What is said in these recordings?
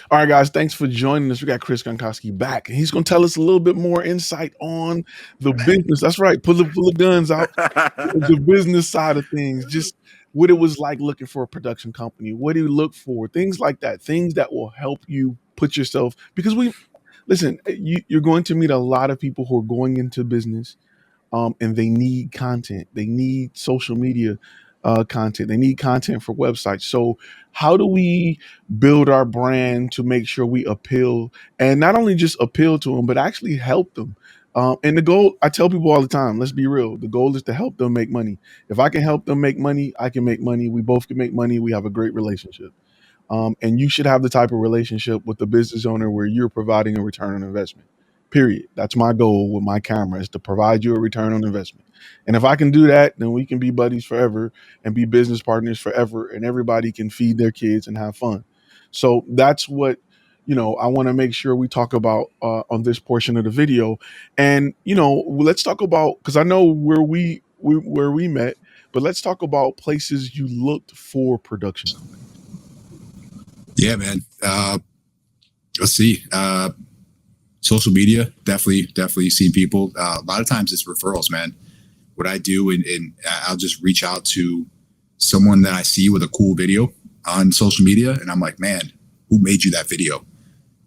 All right, guys, thanks for joining us. We got Chris Gronkowski back, and he's going to tell us a little bit more insight on the business. That's right, pull the guns out, the business side of things, just what it was like looking for a production company, what do you look for, things like that, things that will help you put yourself, because listen, you're going to meet a lot of people who are going into business, and they need content. They need social media content. They need content for websites. So, how do we build our brand to make sure we appeal and not only just appeal to them, but actually help them? And the goal, I tell people all the time, let's be real. The goal is to help them make money. If I can help them make money, I can make money. We both can make money. We have a great relationship. And you should have the type of relationship with the business owner where you're providing a return on investment. Period. That's my goal with my camera, is to provide you a return on investment. And if I can do that, then we can be buddies forever and be business partners forever, and everybody can feed their kids and have fun. So that's what, I want to make sure we talk about on this portion of the video. And let's talk about, because I know where we met, but let's talk about places you looked for production companies. Yeah, man. Let's see. Social media, definitely seen people. A lot of times it's referrals, man. What I do, and I'll just reach out to someone that I see with a cool video on social media, and I'm like, man, who made you that video?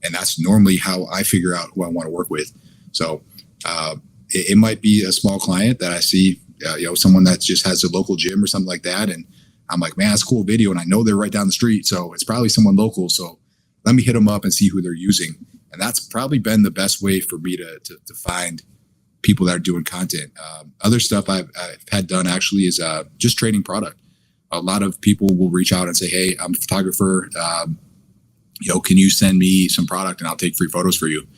And that's normally how I figure out who I want to work with. So it might be a small client that I see, someone that just has a local gym or something like that, and I'm like, man, that's a cool video, and I know they're right down the street, so it's probably someone local. So let me hit them up and see who they're using. And that's probably been the best way for me to find people that are doing content. Other stuff I've had done actually is just trading product. A lot of people will reach out and say, hey, I'm a photographer. Can you send me some product and I'll take free photos for you?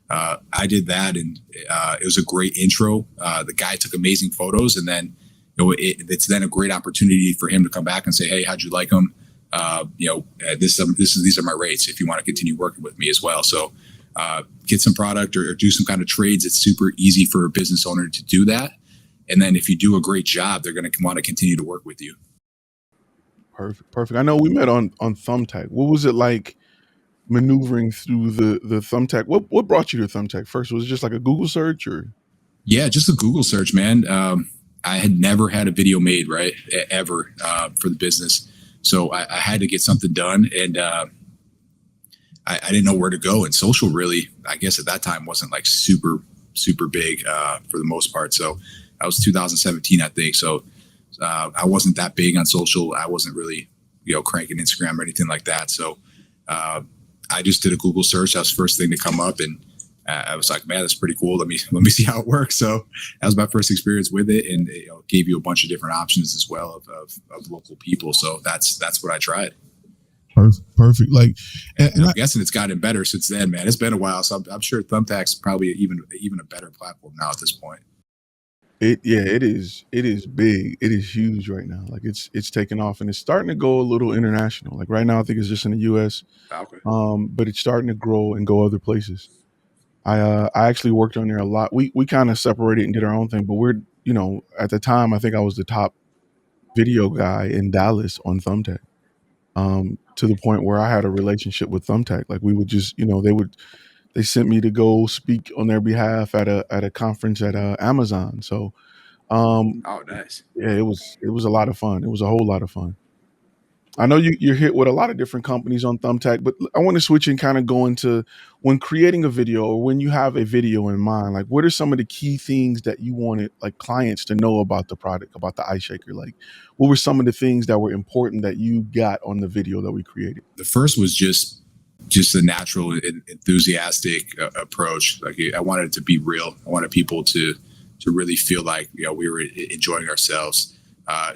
I did that, and it was a great intro. The guy took amazing photos, and then it's then a great opportunity for him to come back and say, hey, how'd you like them? These are my rates if you want to continue working with me as well. So get some product or do some kind of trades. It's super easy for a business owner to do that. And then if you do a great job, they're going to want to continue to work with you. Perfect. I know we met on Thumbtack. What was it like maneuvering through the Thumbtack? What brought you to Thumbtack first? Was it just like a Google search, or? Yeah, just a Google search, man. I had never had a video made, right, ever for the business. So I had to get something done, and I didn't know where to go. And social really, I guess at that time, wasn't like super big for the most part. So that was 2017, I think. So I wasn't that big on social. I wasn't really, cranking Instagram or anything like that. So I just did a Google search. That was the first thing to come up, and I was like, man, that's pretty cool. Let me see how it works. So that was my first experience with it, and it gave you a bunch of different options as well of local people. So that's what I tried. Perfect. Like, and I'm guessing it's gotten better since then, man. It's been a while, so I'm sure Thumbtack's probably even a better platform now at this point. It is big. It is huge right now. Like it's taken off, and it's starting to go a little international. Like right now, I think it's just in the U.S. Okay. But it's starting to grow and go other places. I actually worked on there a lot. We kind of separated and did our own thing, but we're at the time I think I was the top video guy in Dallas on Thumbtack. To the point where I had a relationship with Thumbtack. Like we would just they sent me to go speak on their behalf at a conference at Amazon. So Oh, nice. yeah, it was a lot of fun. It was a whole lot of fun. I know you're hit with a lot of different companies on Thumbtack, but I want to switch and kind of go into when creating a video or when you have a video in mind, like what are some of the key things that you wanted like clients to know about the product, about the ice shaker? Like what were some of the things that were important that you got on the video that we created? The first was just a natural, enthusiastic approach. Like I wanted it to be real. I wanted people to really feel like we were enjoying ourselves.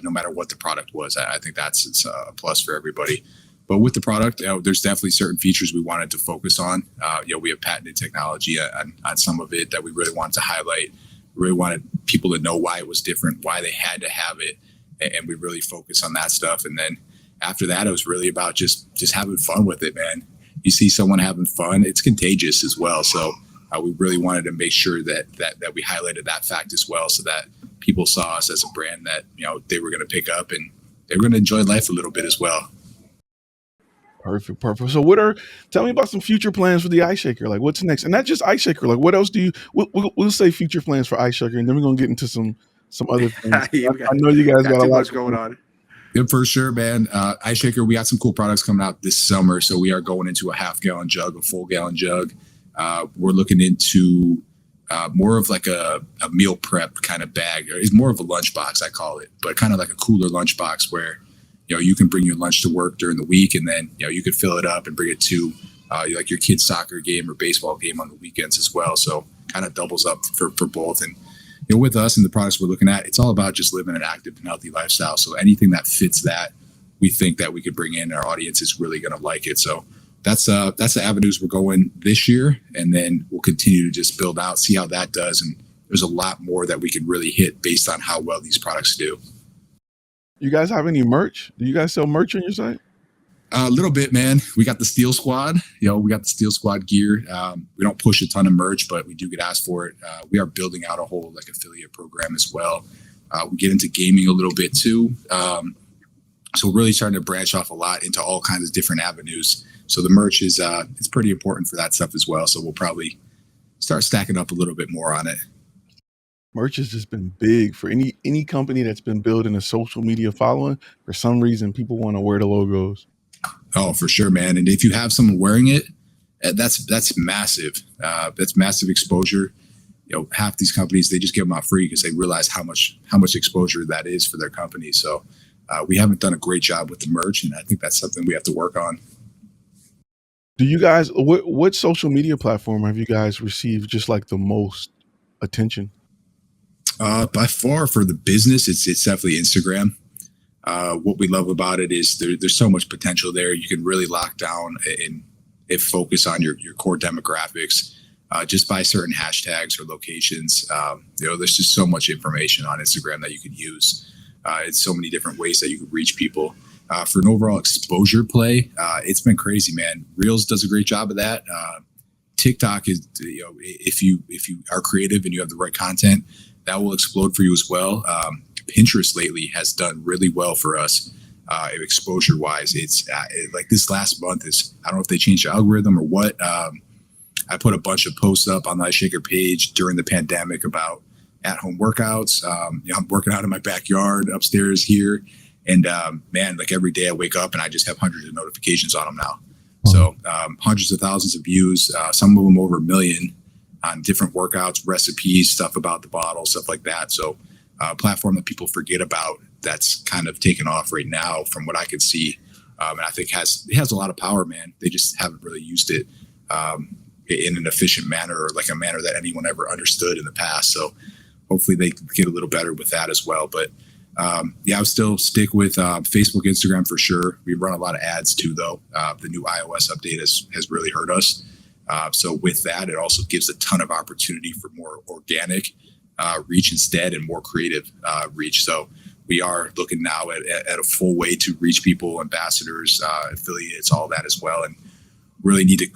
No matter what the product was. I think it's a plus for everybody. But with the product, there's definitely certain features we wanted to focus on. We have patented technology on some of it that we really wanted to highlight. We really wanted people to know why it was different, why they had to have it, and we really focus on that stuff. And then after that, it was really about just having fun with it, man. You see someone having fun, it's contagious as well. So we really wanted to make sure that we highlighted that fact as well, so that people saw us as a brand that they were going to pick up and they were going to enjoy life a little bit as well. Perfect, perfect. So tell me about some future plans for the Ice Shaker. Like what's next? And not just Ice Shaker, like what else do you, we'll say future plans for Ice Shaker, and then we're going to get into some other things. Yeah, I know you guys got a too lot much going on. Yeah, for sure, man. Ice Shaker, we got some cool products coming out this summer. So we are going into a half-gallon jug, a full-gallon jug. We're looking into more of like a meal prep kind of bag. It's more of a lunchbox, I call it, but kind of like a cooler lunchbox where, you know, you can bring your lunch to work during the week, and then, you know, you could fill it up and bring it to like your kid's soccer game or baseball game on the weekends as well. So kind of doubles up for both. And you know, with us and the products we're looking at, it's all about just living an active and healthy lifestyle. So anything that fits that, we think that we could bring in, our audience is really going to like it. So that's the avenues we're going this year, and then we'll continue to just build out, see how that does. And there's a lot more that we can really hit based on how well these products do. You guys have any merch? Do you guys sell merch on your site? A little bit, man. We got the Steel Squad. You know, we got the Steel Squad gear. We don't push a ton of merch, but we do get asked for it. We are building out a whole like affiliate program as well. We get into gaming a little bit too. So we're really starting to branch off a lot into all kinds of different avenues. So the merch is it's pretty important for that stuff as well. So we'll probably start stacking up a little bit more on it. Merch has just been big for any company that's been building a social media following. For some reason, people want to wear the logos. Oh, for sure, man. And if you have someone wearing it, that's massive. That's massive exposure. You know, half these companies, they just give them out free because they realize how much exposure that is for their company. So we haven't done a great job with the merch, and I think that's something we have to work on. Do you guys, what social media platform have you guys received just like the most attention? By far for the business, it's definitely Instagram. What we love about it is there's so much potential there. You can really lock down and focus on your core demographics just by certain hashtags or locations. You know, there's just so much information on Instagram that you can use. It's so many different ways that you can reach people. For an overall exposure play, it's been crazy, man. Reels does a great job of that. TikTok is, you know, if you are creative and you have the right content, that will explode for you as well. Pinterest lately has done really well for us exposure wise. It's like this last month is, I don't know if they changed the algorithm or what. I put a bunch of posts up on the Ice Shaker page during the pandemic about at-home workouts. You know, I'm working out in my backyard upstairs here, and man, like every day I wake up and I just have hundreds of notifications on them now. So hundreds of thousands of views, some of them over 1 million on different workouts, recipes, stuff about the bottle, stuff like that. So a platform that people forget about that's kind of taken off right now from what I could see. And I think it has a lot of power, man. They just haven't really used it in an efficient manner, or like a manner that anyone ever understood in the past. So hopefully they get a little better with that as well. But yeah, I would still stick with Facebook, Instagram for sure. We run a lot of ads too, though. The new iOS update has really hurt us. So with that, it also gives a ton of opportunity for more organic reach instead, and more creative reach. So we are looking now at a full way to reach people, ambassadors, affiliates, all that as well, and really need to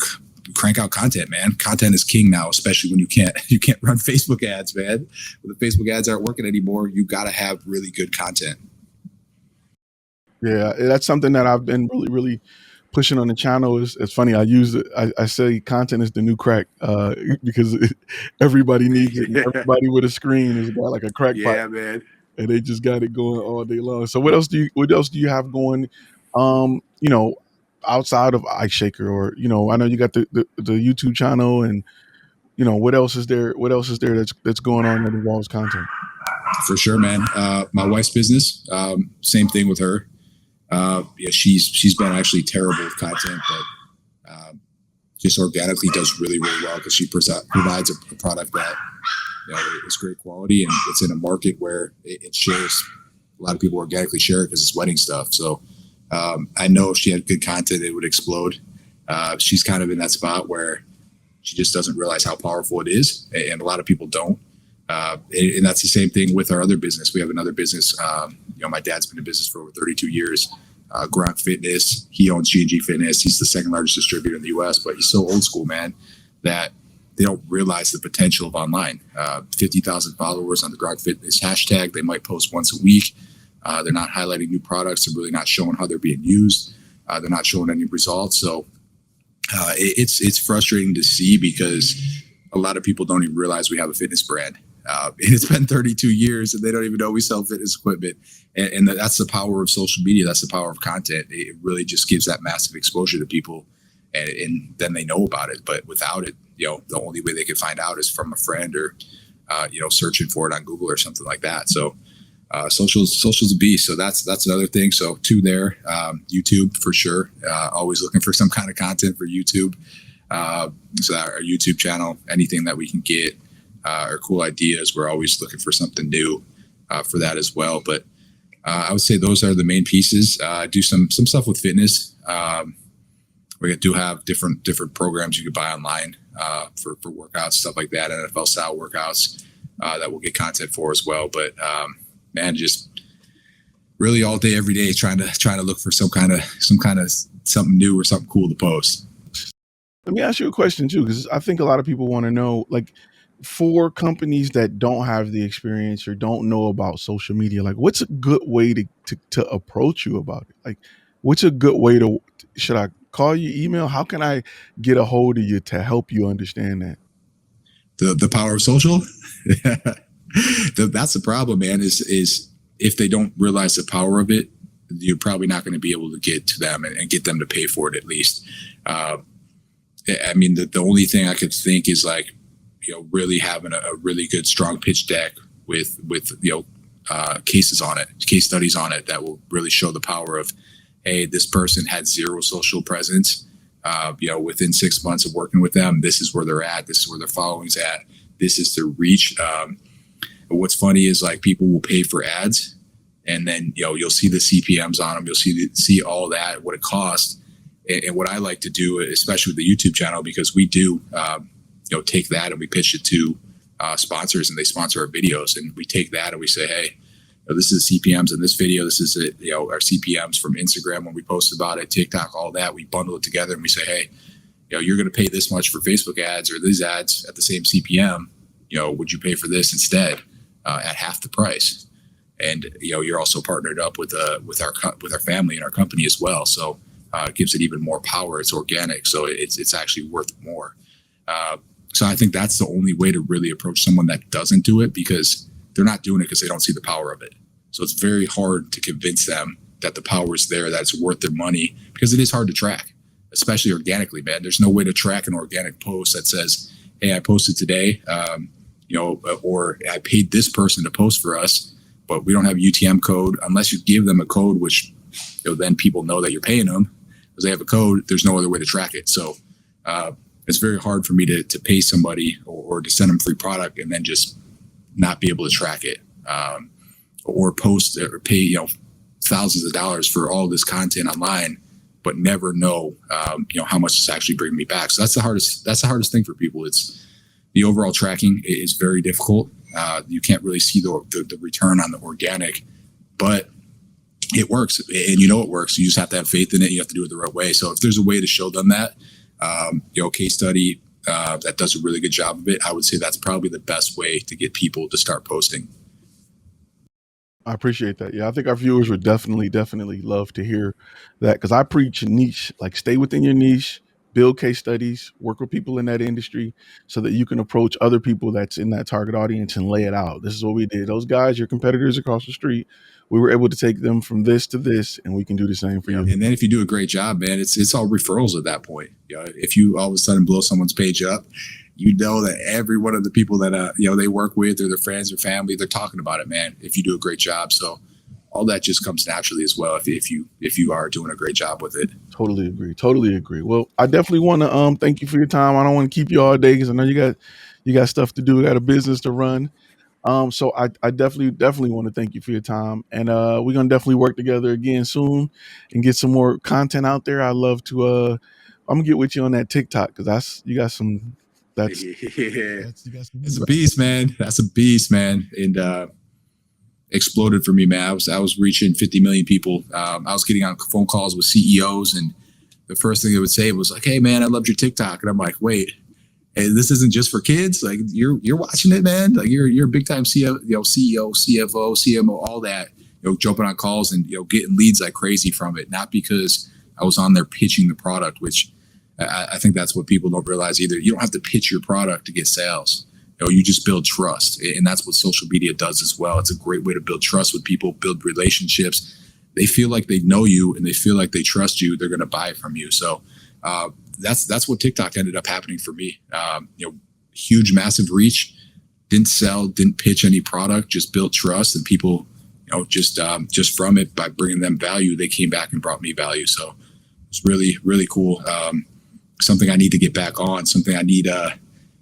crank out content, man. Content is king now, especially when you can't run Facebook ads, man. When the Facebook ads aren't working anymore, you got to have really good content. Yeah, that's something that I've been really pushing on the channel. It's funny. I use it. I say content is the new crack because everybody needs it. Everybody with a screen has got like a crack pipe. Yeah, man. And they just got it going all day long. So what else do you have going? You know, outside of Ice Shaker, or you know, I know you got the YouTube channel, and you know, what else is there? What else is there that's going on that involves content? For sure, man. My wife's business, same thing with her. Yeah, she's been actually terrible with content, but just organically does really well because she provides a product that, you know, it's great quality, and it's in a market where it shares. A lot of people organically share it because it's wedding stuff. So I know if she had good content, it would explode. She's kind of in that spot where she just doesn't realize how powerful it is, and a lot of people don't. And that's the same thing with our other business. We have another business. You know, my dad's been in business for over 32 years. Gronk Fitness. He owns G&G Fitness. He's the second largest distributor in the U.S., but he's so old school, man, that they don't realize the potential of online. 50,000 followers on the Gronk Fitness hashtag. They might post once a week. They're not highlighting new products. They're really not showing how they're being used. they're not showing any results. So it's frustrating to see because a lot of people don't even realize we have a fitness brand. And it's been 32 years and they don't even know we sell fitness equipment. And that's the power of social media. That's the power of content. It really just gives that massive exposure to people, and then they know about it. But without it, the only way they can find out is from a friend or, searching for it on Google or something like that. So social's a beast. So that's another thing. So 2 there, YouTube for sure. Always looking for some kind of content for YouTube. So our YouTube channel, anything that we can get, or cool ideas, we're always looking for something new for that as well. But I would say those are the main pieces. Do some stuff with fitness. We do have different programs you can buy online for workouts, stuff like that, NFL style workouts that we'll get content for as well. But man, just really all day, every day, trying to look for some kind of something new or something cool to post. Let me ask you a question too, because I think a lot of people want to know, like, for companies that don't have the experience or don't know about social media, like, what's a good way to approach you about it? Like, what's a good way should I call you, email? How can I get a hold of you to help you understand that? The power of social. That's the problem, man, is if they don't realize the power of it, you're probably not going to be able to get to them and get them to pay for it at least. I mean, the only thing I could think is like, really having a really good, strong pitch deck with cases on it, case studies on it that will really show the power of, hey, this person had 0 social presence. Within 6 months of working with them, this is where they're at. This is where their following's at. This is their reach. What's funny is like people will pay for ads, and then you'll see the CPMs on them. You'll see all that, what it costs. And what I like to do, especially with the YouTube channel, because we do take that and we pitch it to sponsors, and they sponsor our videos, and we take that and we say, hey, this is the CPMs in this video. This is it, our CPMs from Instagram when we post about it, TikTok, all that. We bundle it together and we say, hey, you're going to pay this much for Facebook ads or these ads at the same CPM. Would you pay for this instead at half the price? And you're also partnered up with our family and our company as well. So it gives it even more power. It's organic, so it's actually worth more. So I think that's the only way to really approach someone that doesn't do it, because they're not doing it because they don't see the power of it. So it's very hard to convince them that the power is there, that it's worth their money, because it is hard to track, especially organically, man. There's no way to track an organic post that says, hey, I posted today, or I paid this person to post for us, but we don't have a UTM code unless you give them a code, which then people know that you're paying them because they have a code. There's no other way to track it. So it's very hard for me to pay somebody or to send them free product and then just not be able to track it, or post or pay thousands of dollars for all this content online, but never know how much it's actually bringing me back. So that's the hardest thing for people. It's the overall tracking is very difficult. You can't really see the return on the organic, but it works, and it works. You just have to have faith in it. You have to do it the right way. So if there's a way to show them that, case study that does a really good job of it, I would say that's probably the best way to get people to start posting. I appreciate that. Yeah, I think our viewers would definitely love to hear that, because I preach niche, like stay within your niche, build case studies, work with people in that industry so that you can approach other people that's in that target audience and lay it out. This is what we did. Those guys, your competitors across the street, we were able to take them from this to this, and we can do the same for you. And then if you do a great job, man, it's all referrals at that point. If you all of a sudden blow someone's page up, that every one of the people that they work with, or their friends or family, they're talking about it, man, if you do a great job. So all that just comes naturally as well if you are doing a great job with it. Totally agree. Well, I definitely want to thank you for your time. I don't want to keep you all day because I know you got stuff to do. You got a business to run. So I definitely want to thank you for your time, and we're gonna definitely work together again soon and get some more content out there. I love to I'm gonna get with you on that TikTok, because you got some. That's a beast, man. That's a beast, man. And exploded for me, man. I was reaching 50 million people. I was getting on phone calls with CEOs, and the first thing they would say was like, "Hey, man, I loved your TikTok." And I'm like, "Wait, hey, this isn't just for kids. Like you're watching it, man. Like you're a big time CEO, CFO, CMO, all that. Jumping on calls and getting leads like crazy from it. Not because I was on there pitching the product, which I think that's what people don't realize either. You don't have to pitch your product to get sales. You just build trust. And that's what social media does as well. It's a great way to build trust with people, build relationships. They feel like they know you and they feel like they trust you. They're going to buy from you. So that's what TikTok ended up happening for me. Huge, massive reach. Didn't sell, didn't pitch any product, just built trust, and people, just from it, by bringing them value, they came back and brought me value. So it's really, really cool. Something I need to get back on. Something I need,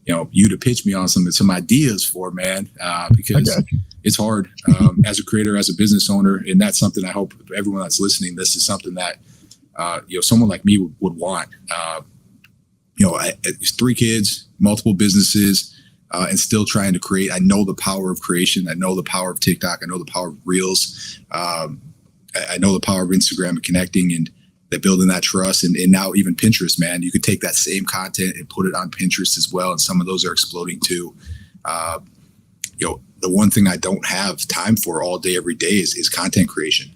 you to pitch me on some ideas for, man, because it's hard as a creator, as a business owner, and that's something I hope everyone that's listening. This is something that someone like me would want. Three kids, multiple businesses. And still trying to create. I know the power of creation. I know the power of TikTok. I know the power of Reels. I know the power of Instagram and connecting and building that trust. And now even Pinterest, man, you could take that same content and put it on Pinterest as well. And some of those are exploding too. The one thing I don't have time for all day, every day is content creation.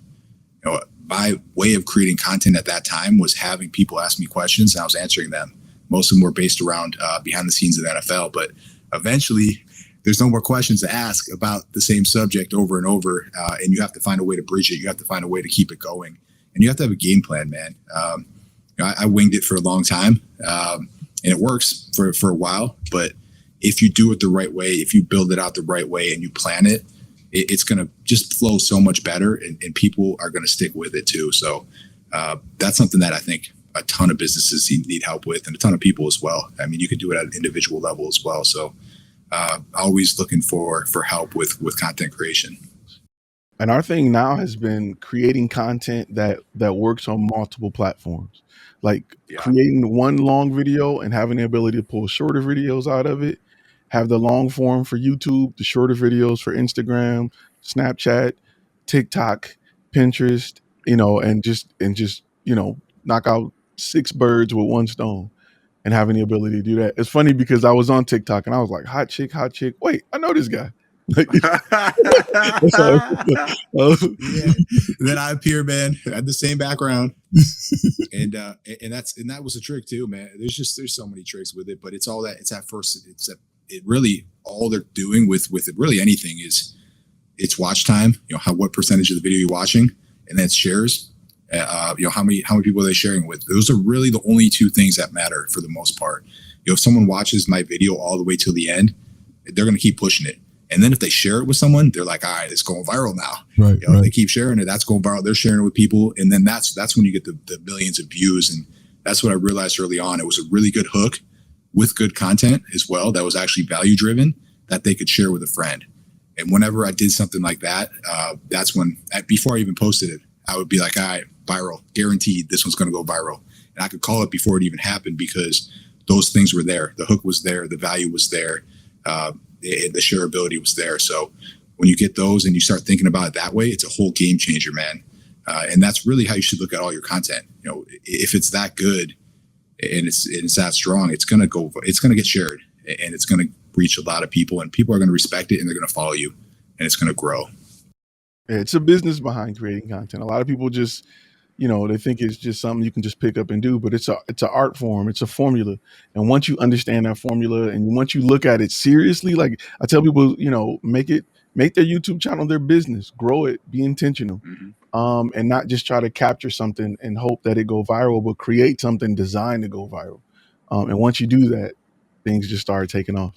My way of creating content at that time was having people ask me questions and I was answering them. Most of them were based around behind the scenes of the NFL, but eventually there's no more questions to ask about the same subject over and over. And you have to find a way to bridge it. You have to find a way to keep it going, and you have to have a game plan, man. I winged it for a long time, and it works for a while, but if you do it the right way, if you build it out the right way and you plan it, it's going to just flow so much better, and people are going to stick with it too. So that's something that I think a ton of businesses need help with, and a ton of people as well. I mean, you could do it at an individual level as well. So always looking for help with content creation. And our thing now has been creating content that works on multiple platforms, like creating one long video and having the ability to pull shorter videos out of it, have the long form for YouTube, the shorter videos for Instagram, Snapchat, TikTok, Pinterest, and just knock out 6 birds with one stone, and having the ability to do that. It's funny because I was on TikTok and I was like, hot chick. Wait, I know this guy. Like, that's how yeah. Then I appear, man. I had the same background, and that was a trick too, man. There's so many tricks with it, but it's all that. It's at first. It really all they're doing with it, really anything is it's watch time. What percentage of the video you're watching, and then it's shares. How many people are they sharing with? Those are really the only 2 things that matter for the most part. If someone watches my video all the way till the end, they're going to keep pushing it. And then if they share it with someone, they're like, all right, it's going viral now. Right, right. They keep sharing it. That's going viral. They're sharing it with people. And then that's when you get the millions of views. And that's what I realized early on. It was a really good hook with good content as well. That was actually value driven that they could share with a friend. And whenever I did something like that, that's when, before I even posted it, I would be like, all right, viral, guaranteed this one's going to go viral. And I could call it before it even happened because those things were there. The hook was there. The value was there. The shareability was there. So when you get those and you start thinking about it that way, it's a whole game changer, man. And that's really how you should look at all your content. If it's that good and it's that strong, it's going to get shared, and it's going to reach a lot of people, and people are going to respect it, and they're going to follow you, and it's going to grow. It's a business behind creating content. A lot of people just, they think it's just something you can just pick up and do, but it's an art form. It's a formula. And once you understand that formula and once you look at it seriously, like I tell people, make their YouTube channel their business, grow it, be intentional, and not just try to capture something and hope that it go viral, but create something designed to go viral. And once you do that, things just start taking off.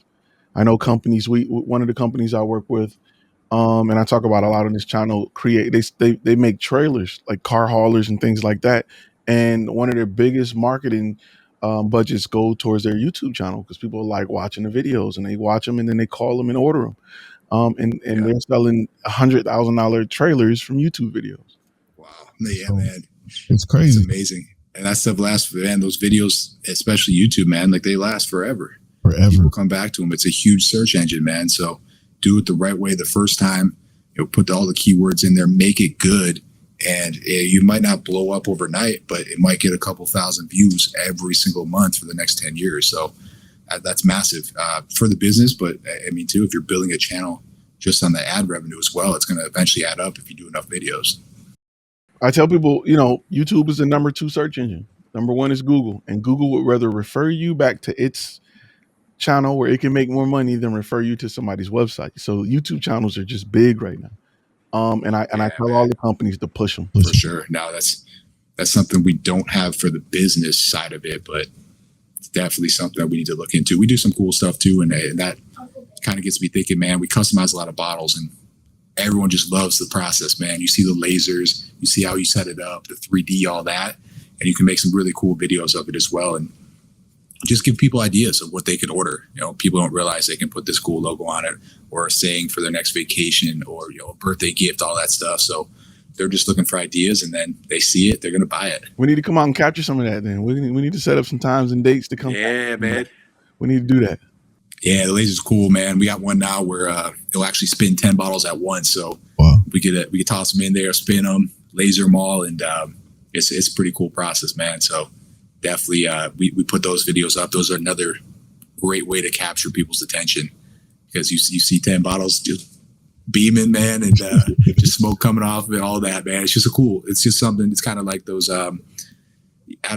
I know companies, one of the companies I work with, and I talk about a lot on this channel, they make trailers, like car haulers and things like that. And one of their biggest marketing budgets go towards their YouTube channel because people like watching the videos, and they watch them and then they call them and order them. And they're selling $100,000 trailers from YouTube videos. Wow. Yeah, man. It's crazy. It's amazing. And that stuff lasts, man. Those videos, especially YouTube, man, like they last forever. People come back to them. It's a huge search engine, man. So do it the right way the first time. Put all the keywords in there, make it good. And you might not blow up overnight, but it might get a couple thousand views every single month for the next 10 years. So that's massive for the business. But I mean, too, if you're building a channel just on the ad revenue as well, it's going to eventually add up if you do enough videos. I tell people, you know, YouTube is the number 2 search engine. Number 1 is Google, and Google would rather refer you back to its channel where it can make more money than refer you to somebody's website. So YouTube channels are just big right now. And I Yeah, tell all man, the companies to push them. for sure. Now that's something we don't have for the business side of it, but it's definitely something that we need to look into. We do some cool stuff too, and that kind of gets me thinking, man. We customize a lot of bottles, and everyone just loves the process, man. You see the lasers, you see how you set it up, the 3D, all that, and you can make some really cool videos of it as well, and just give people ideas of what they can order. You know, people don't realize they can put this cool logo on it, or a saying for their next vacation, or, you know, a birthday gift, all that stuff. So they're just looking for ideas, and then they see it, they're going to buy it. We need to come out and capture some of that. Then we need to set up some times and dates to come. Yeah, man. We need to do that. Yeah, the laser's cool, man. We got one now where it'll actually spin 10 bottles at once. So wow. we could toss them in there, spin them, laser them all, and it's a pretty cool process, man. So definitely we put those videos up. Those are another great way to capture people's attention, because you see 10 bottles just beaming, man, and just smoke coming off of it, all that, man. It's just something. It's kind of like those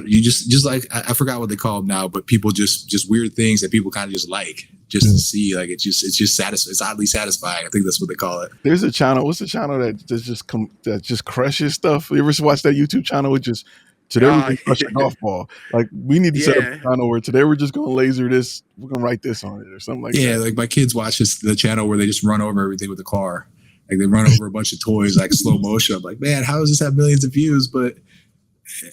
you just like, I forgot what they call them now, but people just weird things that people kind of just like just to see. Like it's just satisfying. It's oddly satisfying. I think that's what they call it. There's a channel. What's the channel that just crushes stuff? You ever watch that YouTube channel? It just today we're gonna crush a golf ball. Like we need to set up a channel where today we're just gonna laser this. We're gonna write this on it or something like that. Yeah, like my kids watch the channel where they just run over everything with the car. Like they run over a bunch of toys like slow motion. I'm like, man, how does this have millions of views? But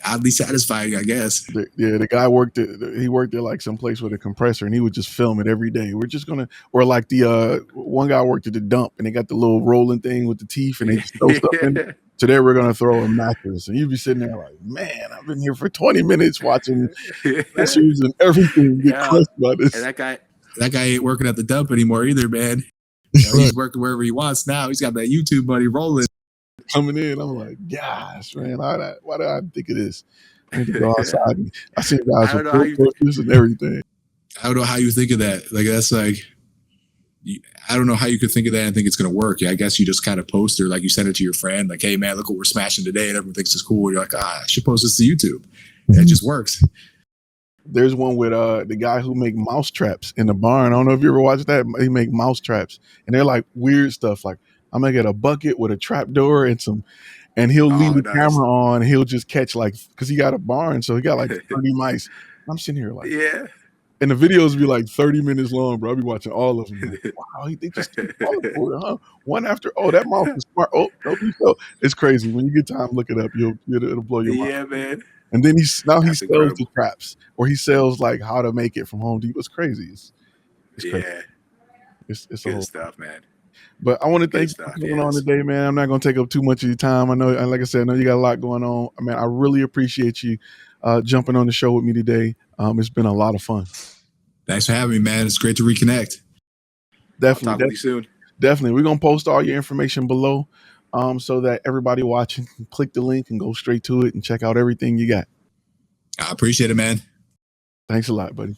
oddly satisfying, I guess. The guy worked at like some place with a compressor, and he would just film it every day. We're just gonna, or like the one guy worked at the dump, and they got the little rolling thing with the teeth, and they just throw stuff in it. Today we're gonna throw a mattress, and you'd be sitting there like, man, I've been here for 20 minutes watching compressors and everything get crushed by this. And that guy ain't working at the dump anymore either, man. You know, he's working wherever he wants now. He's got that YouTube money rolling. Coming in, I'm like, gosh, man, why did I think of this? I need to go outside. I see guys with posters and everything. I don't know how you think of that. Like that's like, I don't know how you could think of that and think it's going to work. Yeah, I guess you just kind of post or like you send it to your friend, like, hey man, look what we're smashing today, and everyone thinks it's cool. You're like, I should post this to YouTube. And it just works. There's one with the guy who make mouse traps in the barn. I don't know if you ever watched that. He make mouse traps, and they're like weird stuff. Like I'm gonna get a bucket with a trap door and he'll leave the camera on. He'll just catch because he got a barn, so he got like 30 mice. I'm sitting here like, yeah. And the videos be like 30 minutes long, bro. I'll be watching all of them. Like, wow, they just keep falling for it, huh? One after, that mouse is smart. Oh, don't be so. It's crazy. When you get time, look it up. It'll blow your mind. Yeah, man. And then he sells the traps, or he sells like how to make it from Home Depot. It's crazy. It's crazy. Yeah. It's good stuff, man. But I want to thank you for coming on today, man. I'm not going to take up too much of your time. I know, like I said, I know you got a lot going on. I mean, I really appreciate you jumping on the show with me today. It's been a lot of fun. Thanks for having me, man. It's great to reconnect. Definitely. I'll talk with you soon. Definitely. We're going to post all your information below so that everybody watching can click the link and go straight to it and check out everything you got. I appreciate it, man. Thanks a lot, buddy.